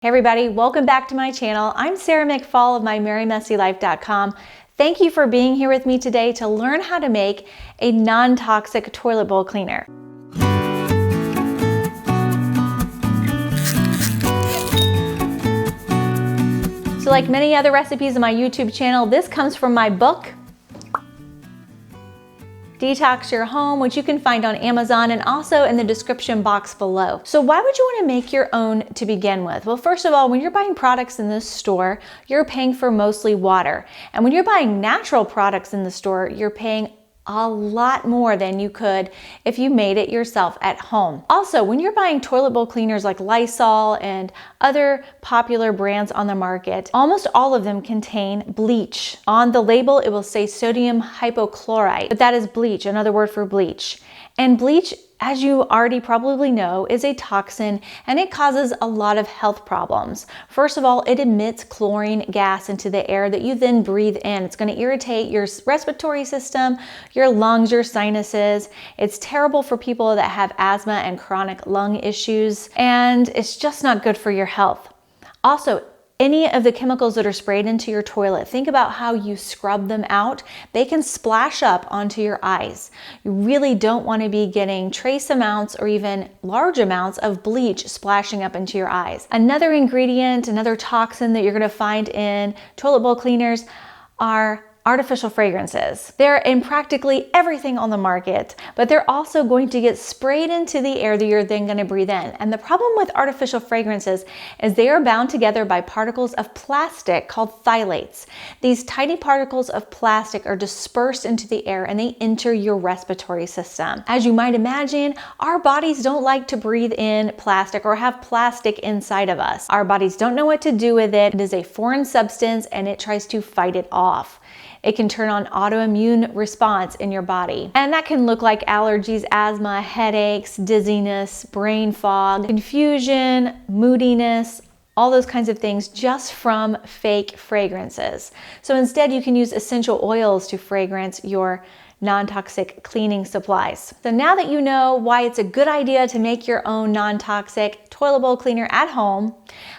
Hey everybody, welcome back to my channel. I'm Sarah McFall of MyMerryMessyLife.com. Thank you for being here with me today to learn how to make a non-toxic toilet bowl cleaner. So like many other recipes in my YouTube channel, this comes from my book, Detox Your Home, which you can find on Amazon and also in the description box below. So why would you want to make your own to begin with? Well, first of all, when you're buying products in this store, you're paying for mostly water. And when you're buying natural products in the store, you're paying a lot more than you could if you made it yourself at home. Also, when you're buying toilet bowl cleaners like Lysol and other popular brands on the market, almost all of them contain bleach. On the label, it will say sodium hypochlorite, but that is bleach, another word for bleach. And bleach, as you already probably know, is a toxin and it causes a lot of health problems. First of all, it emits chlorine gas into the air that you then breathe in. It's going to irritate your respiratory system, your lungs, your sinuses. It's terrible for people that have asthma and chronic lung issues, and it's just not good for your health. Also, any of the chemicals that are sprayed into your toilet, think about how you scrub them out. They can splash up onto your eyes. You really don't want to be getting trace amounts or even large amounts of bleach splashing up into your eyes. Another ingredient, another toxin that you're going to find in toilet bowl cleaners are artificial fragrances. They're in practically everything on the market, but they're also going to get sprayed into the air that you're then going to breathe in. And the problem with artificial fragrances is they are bound together by particles of plastic called phthalates. These tiny particles of plastic are dispersed into the air and they enter your respiratory system. As you might imagine, our bodies don't like to breathe in plastic or have plastic inside of us. Our bodies don't know what to do with it. It is a foreign substance and it tries to fight it off. It can turn on autoimmune response in your body. And that can look like allergies, asthma, headaches, dizziness, brain fog, confusion, moodiness, all those kinds of things just from fake fragrances. So instead you can use essential oils to fragrance your non-toxic cleaning supplies. So now that you know why it's a good idea to make your own non-toxic toilet bowl cleaner at home,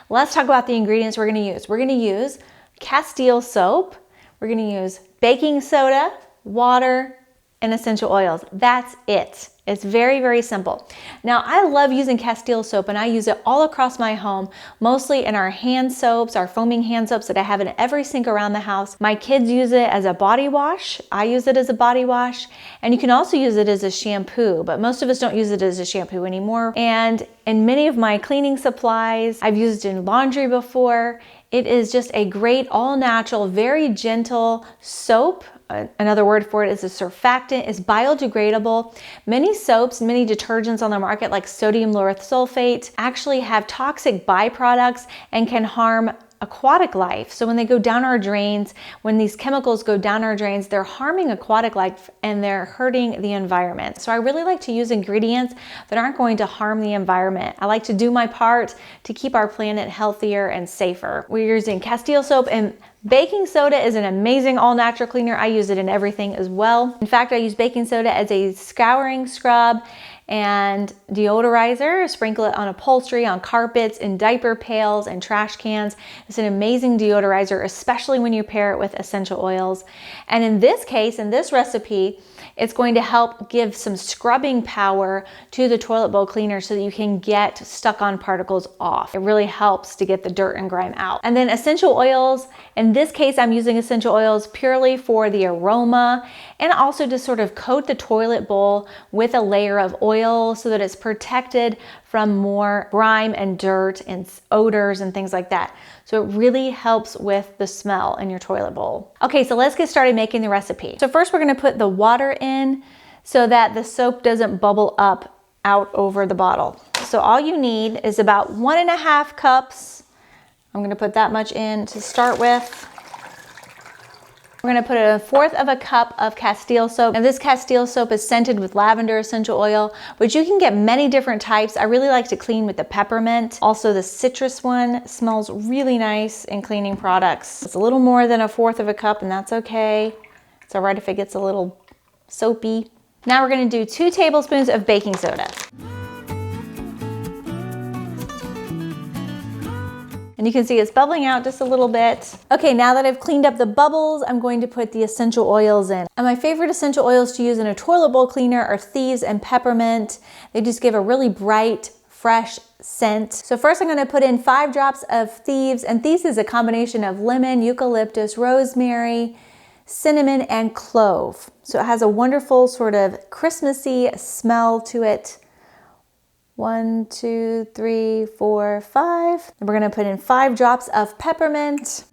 let's talk about the ingredients we're going to use. We're going to use Castile soap. We're going to use baking soda, water, and essential oils. That's it. It's very, very simple. Now, I love using Castile soap and I use it all across my home, mostly in our hand soaps, our foaming hand soaps that I have in every sink around the house. My kids use it as a body wash. I use it as a body wash, and you can also use it as a shampoo, but most of us don't use it as a shampoo anymore. And in many of my cleaning supplies, I've used it in laundry before. It is just a great, all-natural, very gentle soap. Another word for it is a surfactant. It's biodegradable. Many soaps, many detergents on the market like sodium lauryl sulfate actually have toxic byproducts and can harm aquatic life. So when they go down our drains, when these chemicals go down our drains, they're harming aquatic life and they're hurting the environment. So I really like to use ingredients that aren't going to harm the environment. I like to do my part to keep our planet healthier and safer. We're using Castile soap, and baking soda is an amazing all-natural cleaner. I use it in everything as well. In fact, I use baking soda as a scouring scrub and deodorizer. Sprinkle it on upholstery, on carpets, in diaper pails, and trash cans. It's an amazing deodorizer, especially when you pair it with essential oils. And in this case, in this recipe, it's going to help give some scrubbing power to the toilet bowl cleaner so that you can get stuck-on particles off. It really helps to get the dirt and grime out. And then essential oils, in this case, I'm using essential oils purely for the aroma and also to sort of coat the toilet bowl with a layer of oil so that it's protected from more grime and dirt and odors and things like that. So it really helps with the smell in your toilet bowl. Okay, so let's get started making the recipe. So first we're gonna put the water in so that the soap doesn't bubble up out over the bottle. So all you need is about 1.5 cups. I'm gonna put that much in to start with. We're gonna put 1/4 cup of Castile soap. And this Castile soap is scented with lavender essential oil, which you can get many different types. I really like to clean with the peppermint. Also the citrus one smells really nice in cleaning products. It's a little more than 1/4 cup and that's okay. It's all right if it gets a little soapy. Now we're gonna do 2 tablespoons of baking soda. And you can see it's bubbling out just a little bit. Okay, now that I've cleaned up the bubbles, I'm going to put the essential oils in. And my favorite essential oils to use in a toilet bowl cleaner are Thieves and peppermint. They just give a really bright, fresh scent. So first I'm going to put in 5 drops of Thieves, and Thieves is a combination of lemon, eucalyptus, rosemary, cinnamon, and clove. So it has a wonderful sort of Christmassy smell to it. 1, 2, 3, 4, 5. And we're going to put in 5 drops of peppermint.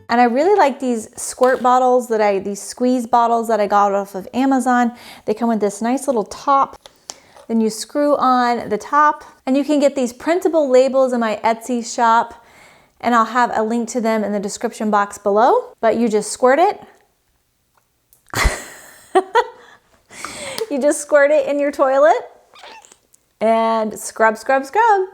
And I really like these squirt bottles these squeeze bottles that I got off of Amazon. They come with this nice little top. Then you screw on the top, and you can get these printable labels in my Etsy shop, and I'll have a link to them in the description box below. But you just squirt it. You just squirt it in your toilet and scrub, scrub, scrub.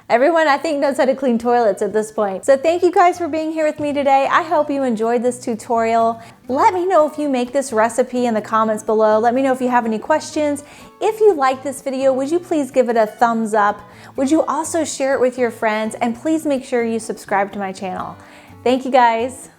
Everyone, I think, knows how to clean toilets at this point. So thank you guys for being here with me today. I hope you enjoyed this tutorial. Let me know if you make this recipe in the comments below. Let me know if you have any questions. If you like this video, would you please give it a thumbs up? Would you also share it with your friends? And please make sure you subscribe to my channel. Thank you guys.